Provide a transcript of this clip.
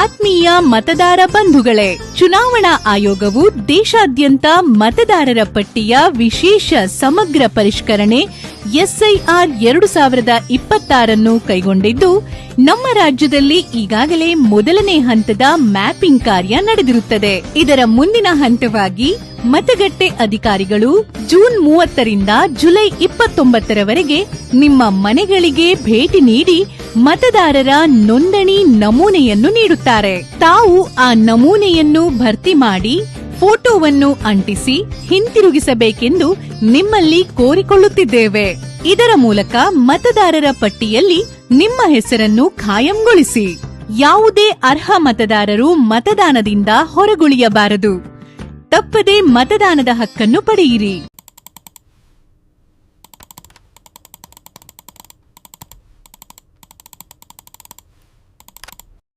ಆತ್ಮೀಯ ಮತದಾರ ಬಂಧುಗಳೇ, ಚುನಾವಣಾ ಆಯೋಗವು ದೇಶಾದ್ಯಂತ ಮತದಾರರ ಪಟ್ಟಿಯ ವಿಶೇಷ ಸಮಗ್ರ ಪರಿಷ್ಕರಣೆ ಎಸ್ಐಆರ್ 2026 ಕೈಗೊಂಡಿದ್ದು, ನಮ್ಮ ರಾಜ್ಯದಲ್ಲಿ ಈಗಾಗಲೇ ಮೊದಲನೇ ಹಂತದ ಮ್ಯಾಪಿಂಗ್ ಕಾರ್ಯ ನಡೆದಿರುತ್ತದೆ. ಇದರ ಮುಂದಿನ ಹಂತವಾಗಿ ಮತಗಟ್ಟೆ ಅಧಿಕಾರಿಗಳು ಜೂನ್ 30ರಿಂದ ಜುಲೈ 29ರವರೆಗೆ ನಿಮ್ಮ ಮನೆಗಳಿಗೆ ಭೇಟಿ ನೀಡಿ ಮತದಾರರ ನೋಂದಣಿ ನಮೂನೆಯನ್ನು ನೀಡುತ್ತಾರೆ. ತಾವು ಆ ನಮೂನೆಯನ್ನು ಭರ್ತಿ ಮಾಡಿ ಫೋಟೋವನ್ನು ಅಂಟಿಸಿ ಹಿಂತಿರುಗಿಸಬೇಕೆಂದು ನಿಮ್ಮಲ್ಲಿ ಕೋರಿಕೊಳ್ಳುತ್ತಿದ್ದೇವೆ. ಇದರ ಮೂಲಕ ಮತದಾರರ ಪಟ್ಟಿಯಲ್ಲಿ ನಿಮ್ಮ ಹೆಸರನ್ನು ಖಾಯಂಗೊಳಿಸಿ. ಯಾವುದೇ ಅರ್ಹ ಮತದಾರರು ಮತದಾನದಿಂದ ಹೊರಗುಳಿಯಬಾರದು. ತಪ್ಪದೆ ಮತದಾನದ ಹಕ್ಕನ್ನು ಪಡೆಯಿರಿ.